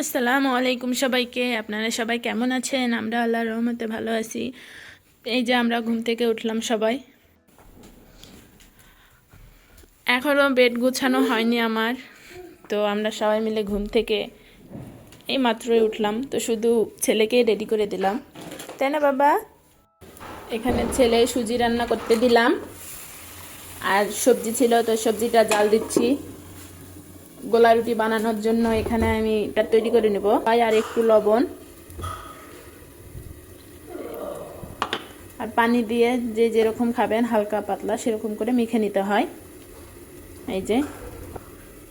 আসসালামু আলাইকুম সবাইকে। আপনারা সবাই কেমন আছেন? আমরা আল্লাহর রহমতে ভালো আছি। এই যে আমরা ঘুম থেকে উঠলাম সবাই। এখনও বেড গুছানো হয়নি আমার, তো আমরা সবাই মিলে ঘুম থেকে এই মাত্রই উঠলাম, তো শুধু ছেলেকে রেডি করে দিলাম, তাই না বাবা? এখানে ছেলে সুজি রান্না করতে দিলাম, আর সবজি ছিল তো সবজিটা জাল দিচ্ছি। গোলা রুটি বানানোর জন্য এখানে আমি এটা তৈরি করে নেব। আর একটু লবণ আর পানি দিয়ে যে যেরকম খাবেন হালকা পাতলা সেরকম করে মেখে নিতে হয়। এই যে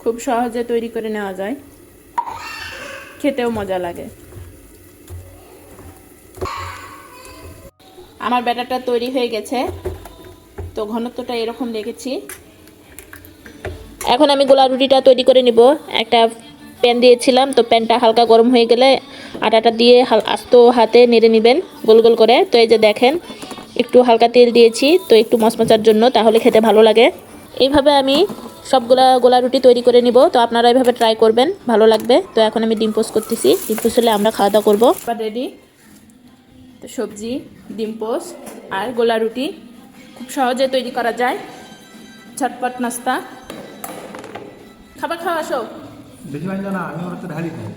খুব সহজে তৈরি করে নেওয়া যায়, খেতেও মজা লাগে। আমার ব্যাটারটা তৈরি হয়ে গেছে, তো ঘনত্বটা এরকম রেখেছি। এখন আমি গোলা রুটিটা তৈরি করে নিব। একটা প্যান দিয়েছিলাম, তো প্যানটা হালকা গরম হয়ে গেলে আটাটা দিয়ে আস্ত হাতে নেড়ে নেবেন গোল গোল করে। তো এই যে দেখেন একটু হালকা তেল দিয়েছি, তো একটু মচমচার জন্য, তাহলে খেতে ভালো লাগে। এইভাবে আমি সবগুলা গোলা রুটি তৈরি করে নিব, তো আপনারা এইভাবে ট্রাই করবেন, ভালো লাগবে। তো এখন আমি ডিম পোস্ট করতেছি, ডিম পোস্ট হলে আমরা খাওয়া দাওয়া করবো। রেডি তো সবজি, ডিম পোস্ট আর গোলা রুটি খুব সহজে তৈরি করা যায়, ঝটপট নাস্তা। খাবার খাওয়া আসো, বেশি ভাই না, আমি ওরা তো ঢালি খাই।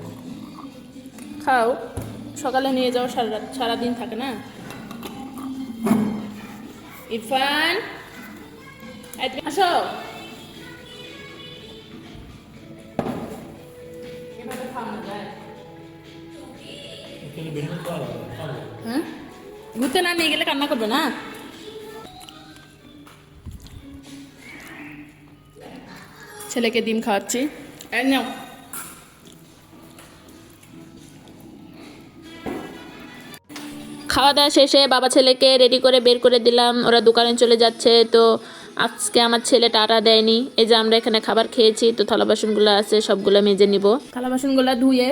খাও, সকালে নিয়ে যাও, সারাদিন থাকে না। ইরফান আসো। হ্যাঁ, ঘুরতে না নিয়ে গেলে কান্না করবে না। ছেলেকে ডিম খাওয়াচ্ছি, এই নাও। খাওয়া দাওয়া শেষে বাবা ছেলেকে রেডি করে বের করে দিলাম, ওরা দোকানে চলে যাচ্ছে। তো আজকে আমার ছেলে টাটা দেয়নি। এই যে আমরা এখানে খাবার খেয়েছি, তো থালা বাসনগুলো আছে সবগুলো মেজে নিব। থালা বাসনগুলো ধুয়ে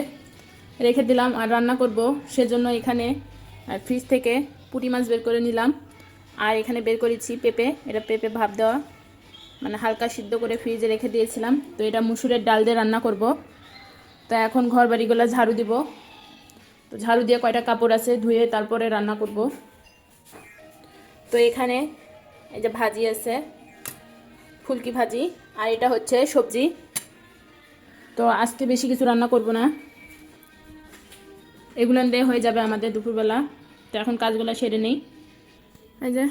রেখে দিলাম, আর রান্না করব সেজন্য এখানে ফ্রিজ থেকে পুঁটি মাছ বের করে নিলাম। আর এখানে বের করেছি পেঁপে, এটা পেঁপে ভাপ দেওয়া, মানে হালকা সিদ্ধ করে ফ্রিজে রেখে দিয়েছিলাম। তো এটা মুসুরের ডাল দিয়ে রান্না করব। তো এখন ঘর বাড়িগুলো ঝাড়ু দিব, তো ঝাড়ু দিয়ে কয়টা কাপড় আছে ধুয়ে তারপরে রান্না করব। তো এখানে এই যে ভাজি আছে, ফুলকি ভাজি, আর এটা হচ্ছে সবজি। তো আজকে বেশি কিছু রান্না করব না, এগুলো দিয়ে হয়ে যাবে আমাদের দুপুরবেলা। তো এখন কাজগুলো সেরে নেই। এই যে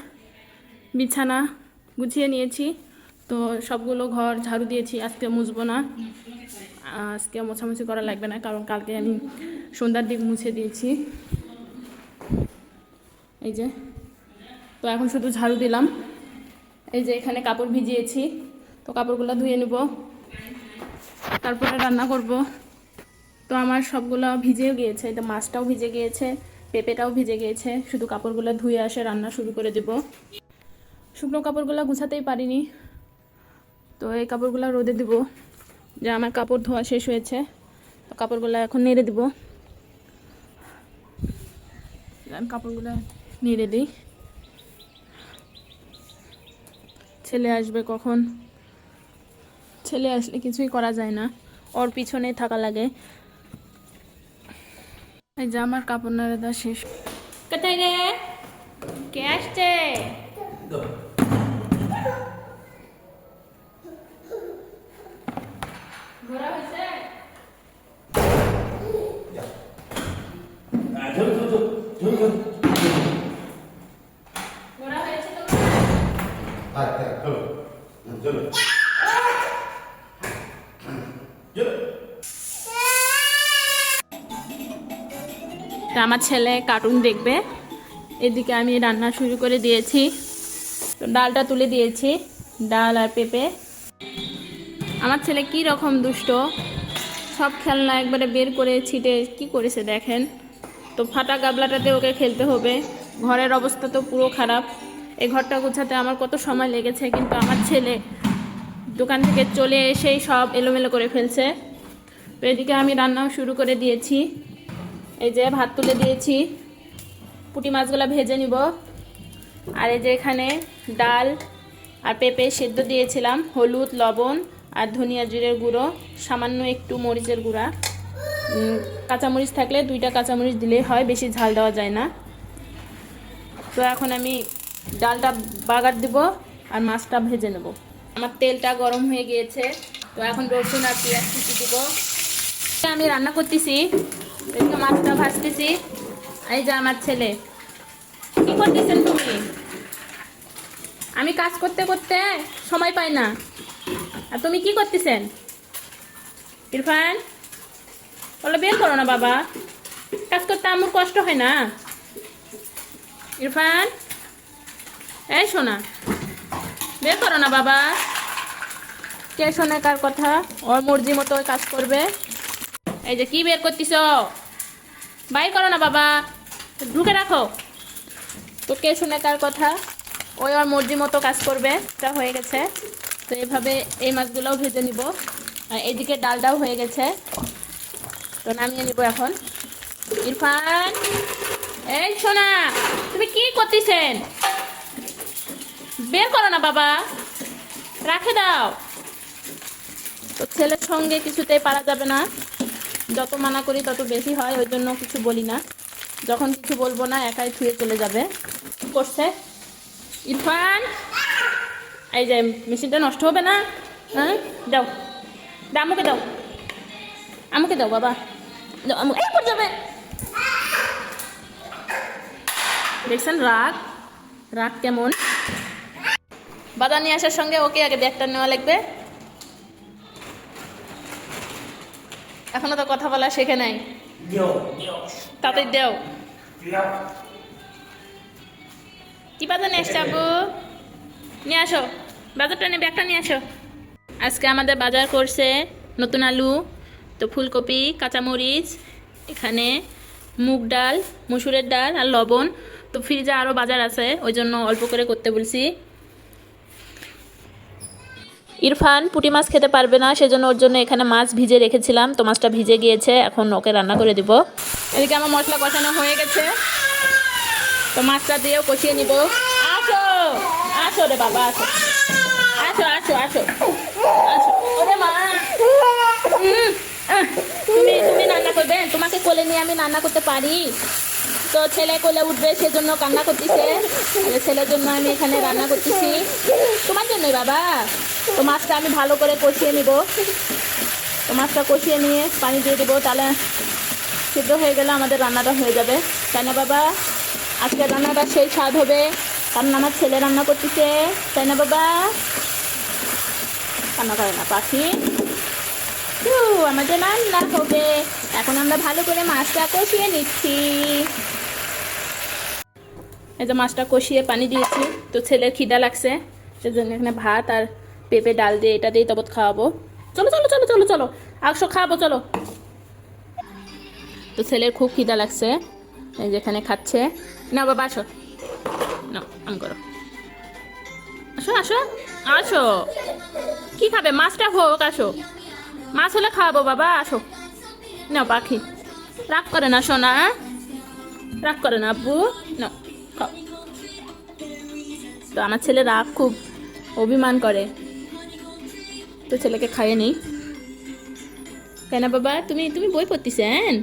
বিছানা গুছিয়ে নিয়েছি, তো সবগুলো ঘর ঝাড়ু দিয়েছি। আজকে মুছবো না, আজকে মোছামুছি করা লাগবে না, কারণ কালকে আমি সন্ধ্যার দিক মুছে দিয়েছি। এই যে, তো এখন শুধু ঝাড়ু দিলাম। এই যে এখানে কাপড় ভিজিয়েছি, তো কাপড়গুলো ধুয়ে নেব, তারপরে রান্না করব। তো আমার সবগুলো ভিজেও গিয়েছে, এটা মাছটাও ভিজে গিয়েছে, পেঁপেটাও ভিজে গিয়েছে, শুধু কাপড়গুলো ধুয়ে আসে রান্না শুরু করে দেব। শুকনো কাপড়গুলো গুছাতেই পারিনি, তো এই কাপড়গুলো রোদে দেব। যে আমার কাপড় ধোয়া শেষ হয়েছে, তো কাপড়গুলো এখন নেড়ে দেব। কাপড়গুলো নেড়ে দিই, ছেলে আসবে কখন, ছেলে আসলে কিছুই করা যায় না, ওর পিছনে থাকা লাগে। এই যে আমার কাপড় নাড়ে দেওয়া শেষ। কোথায় রে, কে আসছে? ঘোরা হয়েছে? ঘোরা হয়েছে তো? তা আমার ছেলে কার্টুন দেখবে, এদিকে আমি রান্না শুরু করে দিয়েছি। তো ডালটা তুলে দিয়েছি, ডাল আর পেঁপে। আমার ছেলে কি রকম দুষ্ট, সব খেলনা একবারে বের করে ছিটে কি করেছে দেখেন। তো ফাটা গাবলাটাতে ওকে খেলতে হবে। ঘরের অবস্থা তো পুরো খারাপ, এই ঘরটা গোছাতে আমার কত সময় লেগেছে, কিন্তু আমার ছেলে দোকান থেকে চলে এসেই সব এলোমেলো করে ফেলছে। তো এদিকে আমি রান্নাও শুরু করে দিয়েছি। এই যে ভাত তুলে দিয়েছি, পুঁটি মাছগুলো ভেজে নিব। আর এই যে এখানে ডাল আর পেঁপে সেদ্ধ দিয়েছিলাম, হলুদ, লবণ আর ধনিয়া জিরের গুঁড়ো, সামান্য একটু মরিচের গুঁড়া। কাঁচামরিচ থাকলে 2টা কাঁচামরিচ দিলেই হয়, বেশি ঝাল দেওয়া যায় না। তো এখন আমি ডালটা বাগার দিব আর মাছটা ভেজে নেব। আমার তেলটা গরম হয়ে গিয়েছে, তো এখন রসুন আর পেঁয়াজ কুচি দিব। আমি রান্না করতেছি, এদিকে মাছটা ভাজতেছি। এই যে আমার ছেলে, কি করতেছেন তুমি? আমি কাজ করতে করতে সময় পাই না, আর তুমি কি করতেছেন? ইরফান, বলো বের করো না বাবা, কাজ করতে আমার কষ্ট হয় না। ইরফান, এই শোনা, বের করো না বাবা। কে শোনে কার কথা? ওর মর্জি মতো কাজ করবে। এই যে কি বের করতেছ, বাইর করো না বাবা, ঢুকে রাখো। তো কে শুনে কার কথা? ওই ওর মর্জি মতো কাজ করবে। এটা হয়ে গেছে, তো এইভাবে এই মাছগুলোও ভেজে নিব। আর এইদিকে ডালটাও হয়ে গেছে, তো নামিয়ে নিব এখন। ইরফান, এই শোনা, তুমি কি করতেছেন? বের করো না বাবা, রাখে দাও। তো ছেলের সঙ্গে কিছুতেই পারা যাবে না, যত মানা করি তত বেশি হয়, ওই জন্য কিছু বলি না। যখন কিছু বলবো না একাই ছুঁয়ে চলে যাবে। করছে ইরফান, এই যে মেশিনটা নষ্ট হবে না, হ্যাঁ দাও, আমাকে দাও, আমাকে দাও বাবা, দাও আমু, এই পড়ে যাবে। দেখছেন রাগ, রাগ কেমন। বাজার নিয়ে আসার সঙ্গে ওকে আগে ব্যাগটা নেওয়া লাগবে। এখনো তো কথা বলা শেখে নাই, তাড়াতাড়ি দেও। কি বাজার নিয়ে আসছে আবু? নিয়ে আসো বাজারটা, নিয়ে ব্যাগটা নিয়ে আসো। আজকে আমাদের বাজার করছে নতুন আলু, তো ফুলকপি, কাঁচামরিচ, এখানে মুগ ডাল, মসুরের ডাল আর লবণ। তো ফ্রিজে আরও বাজার আছে, ওই জন্য অল্প করে করতে বলছি। ইরফান পুঁটি মাছ খেতে পারবে না, সেজন্য ওর জন্য এখানে মাছ ভিজে রেখেছিলাম, তো মাছটা ভিজে গিয়েছে, এখন ওকে রান্না করে দিব। এদিকে আমার মশলা কষানো হয়ে গেছে, তো মাছটা দিয়েও কষিয়ে নিব। আসো আসো রে বাবা, আসো আসো আসো আসো আসো। ওরে মা, তুমি তুমি রান্না করবে? তোমাকে কোলে নিয়ে আমি রান্না করতে পারি? তো ছেলে কোলে উঠবে, সেজন্য কান্না করতেছে। ছেলের জন্য আমি এখানে রান্না করতেছি, তোমার জন্যই বাবা। তো মাছটা আমি ভালো করে কষিয়ে নিব। তো মাছটা কষিয়ে নিয়ে পানি দিয়ে দেবো, তাহলে সিদ্ধ হয়ে গেলে আমাদের রান্নাটা হয়ে যাবে, তাই না বাবা? আজকের রান্নাটা সেই স্বাদ হবে, কারণ আমার ছেলে রান্না করতেছে, তাই না বাবা? রান্না করে না পাখি, আমাদের রান্না হবে। এখন আমরা ভালো করে মাছটা কষিয়ে নিচ্ছি। এই যে মাছটা কষিয়ে পানি দিয়েছি, তো ছেলের খিদা লাগছে, সেজন্য এখানে ভাত আর পেঁপে ডাল দিয়ে এটা দিয়ে তবত খাওয়াবো। চলো চলো চলো চলো চলো, আসো খাওয়াবো চলো। তো ছেলের খুব খিদা লাগছে, এই যেখানে খাচ্ছে। না বাবা আসো, না আম করো, আসো আসো আসো। কি খাবে? মাছটা হোক, আসো, মাছ হলে খাওয়াবো বাবা, আসো। না পাখি, রাগ করে না সোনা, রাগ করে না আব্বু, না খাও। তো আমার ছেলে রাগ খুব, অভিমান করে, তো ছেলেকে খাইয়ে নেই। তাই না বাবা? তুমি তুমি বই পড়তেছেন?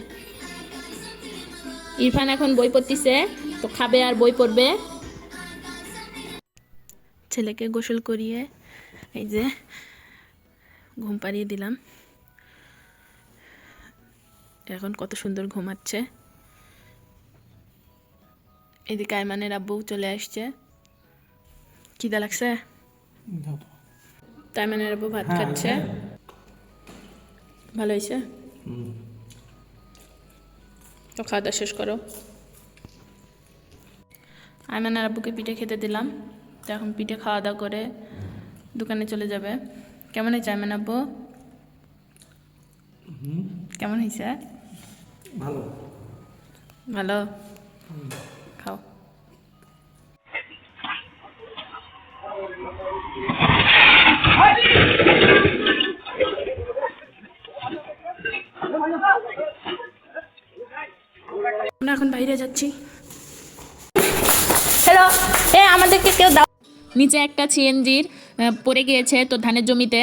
ইরফান এখন বই পড়তেছে, তো খাবে আর বই পড়বে। ছেলেকে গোসল করিয়ে এই যে ঘুম পাড়িয়ে দিলাম, এখন কত সুন্দর ঘুমাচ্ছে। এদিকে আইমানের আব্বু চলে আসছে, খিদা লাগছে, তাইমানের আব্বু ভাত খাচ্ছে। ভালো হয়েছে, তো খাওয়া দাওয়া শেষ করো। আইমানের আব্বুকে পিঠে খেতে দিলাম, তো এখন পিঠে খাওয়া দাওয়া করে দোকানে চলে যাবে। কেমন হয়েছে আইমান আব্বু? কেমন হয়েছে? ভালো ভালো, খাও। আমরা এখন বাইরে যাচ্ছি। হ্যালো, আমাদেরকে কেউ দাও। নিচে একটা সিএনজির পড়ে গিয়েছে, তো ধানের জমিতে,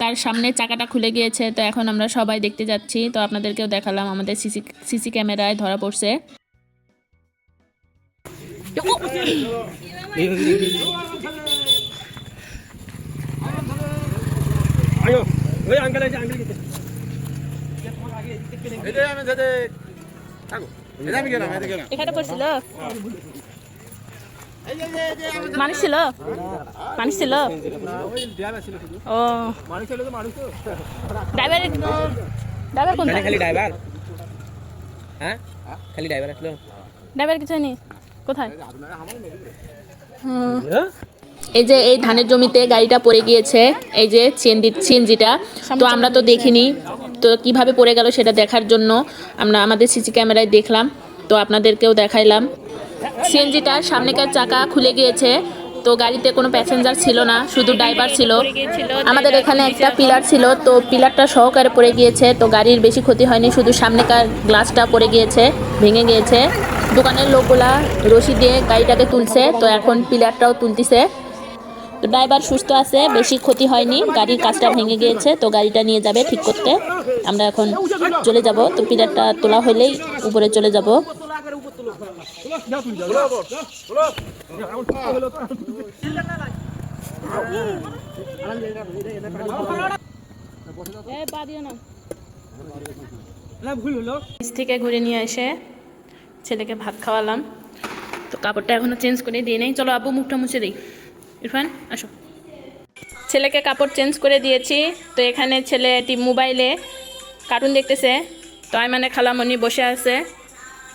তার সামনে চাকাটা খুলে গিয়েছে, তো এখন আমরা সবাই দেখতে যাচ্ছি। তো আপনাদেরকেও দেখালাম, আমাদের সিসি ক্যামেরায় ধরা পড়ছে। এখানে পড়ছিল মানুষ ছিল, মানুষ ছিল। ও ড্রাইভার, ড্রাইভার কোন খালি ড্রাইভার? হ্যাঁ খালি ড্রাইভার আসলো? ড্রাইভার কিছু নেই, কোথায়? এই যে এই ধানের জমিতে গাড়িটা পড়ে গিয়েছে, এই যে সিএনজিটা। তো আমরা তো দেখিনি, তো কিভাবে পড়ে গেল সেটা দেখার জন্য আমরা আমাদের সিসি ক্যামেরায় দেখলাম, তো আপনাদেরকেও দেখাইলাম। সিএনজিটার সামনেকার চাকা খুলে গিয়েছে, তো গাড়িতে কোনো প্যাসেঞ্জার ছিল না, শুধু ড্রাইভার ছিল। আমাদের এখানে একটা পিলার ছিল, তো পিলারটা সহকারে পড়ে গিয়েছে, তো গাড়ির বেশি ক্ষতি হয়নি, শুধু সামনেকার গ্লাসটা পড়ে গিয়েছে, ভেঙে গিয়েছে। দোকানের লোকগুলা রশি দিয়ে গাড়িটাকে তুলছে, তো এখন পিলারটাও তুলতেছে। তো ড্রাইভার সুস্থ আছে, বেশি ক্ষতি হয়নি, গাড়ির কাজটা ভেঙে গিয়েছে, তো গাড়িটা নিয়ে যাবে ঠিক করতে। আমরা এখন চলে যাব, তো পিলারটা তোলা হলেই উপরে চলে যাব। নিচ থেকে ঘুরে নিয়ে এসে ছেলেকে ভাত খাওয়ালাম, তো কাপড়টা এখনো চেঞ্জ করে দিয়ে নেই। চলো আব্বু মুখটা মুছে দিই। ইরফান আসো। ছেলেকে কাপড় চেঞ্জ করে দিয়েছি, তো এখানে ছেলেটি মোবাইলে কার্টুন দেখতেছে, তো আইমানের খালামণি বসে আছে,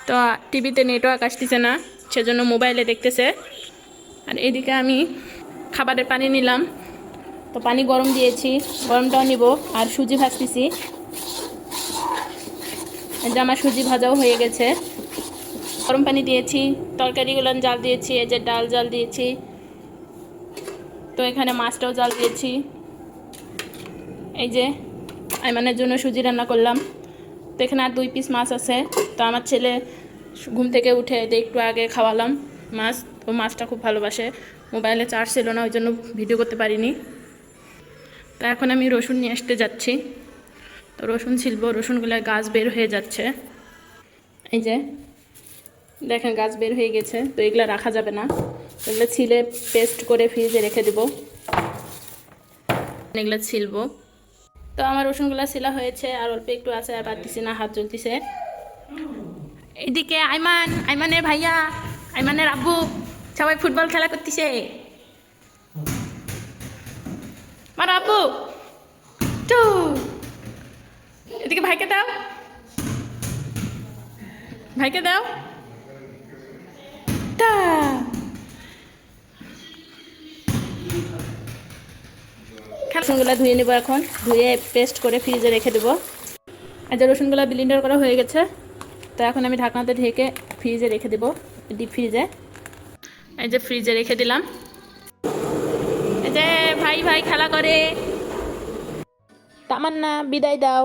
তো টিভিতে নেটওয়ার্ক আসতেছে না, সেজন্য মোবাইলে দেখতেছে। আর এদিকে আমি খাবারের পানি নিলাম, তো পানি গরম দিয়েছি, গরমটাও নিব। আর সুজি ভাজতেছি, এই যে আমার সুজি ভাজাও হয়ে গেছে। গরম পানি দিয়েছি, তরকারিগুলো জাল দিয়েছি, এই যে ডাল জাল দিয়েছি, তো এখানে মাছটাও জাল দিয়েছি। এই যে আইমানের জন্য সুজি রান্না করলাম, তো এখানে আর 2 পিস মাছ আছে। তো আমার ছেলে ঘুম থেকে উঠে একটু আগে খাওয়ালাম মাছ, তো মাছটা খুব ভালোবাসে। মোবাইলে চার্জ ছিল না, ওই জন্য ভিডিও করতে পারিনি। তো এখন আমি রসুন নিয়ে আসতে যাচ্ছি, তো রসুন ছিলবো, রসুনগুলোর গাছ বের হয়ে যাচ্ছে। এই যে দেখেন গাছ বের হয়ে গেছে, তো এগুলো রাখা যাবে না, এগুলো ছিলে পেস্ট করে ফ্রিজে রেখে দেবো। এগুলো ছিলবো। তো আমার রসুনগুলো ছিলা হয়েছে, আর অল্প একটু আছে, আর পারতেছি না, হাত জ্বলতেছে। এদিকে আইমানের ভাইয়া, আইমানের আব্বু সবাই ফুটবল খেলা করতেছে। আমার আব্বু টু, এদিকে ভাইকে দাও, ভাইকে দাও। রসুনগুলো ধুয়ে নেবো, এখন ধুয়ে পেস্ট করে ফ্রিজে রেখে দেবো। আর যে রসুনগুলো ব্লেন্ডার করা হয়ে গেছে, তো এখন আমি ঢাকনাতে ঢেকে ফ্রিজে রেখে দেবো, ডিপ ফ্রিজে। এই যে ফ্রিজে রেখে দিলাম। এই যে ভাই ভাই খেলা করে। তামান্না বিদায় দাও।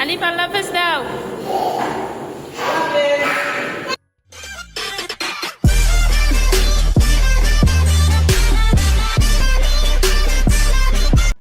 আলিফ আল্লাহ হাফেজ দাও।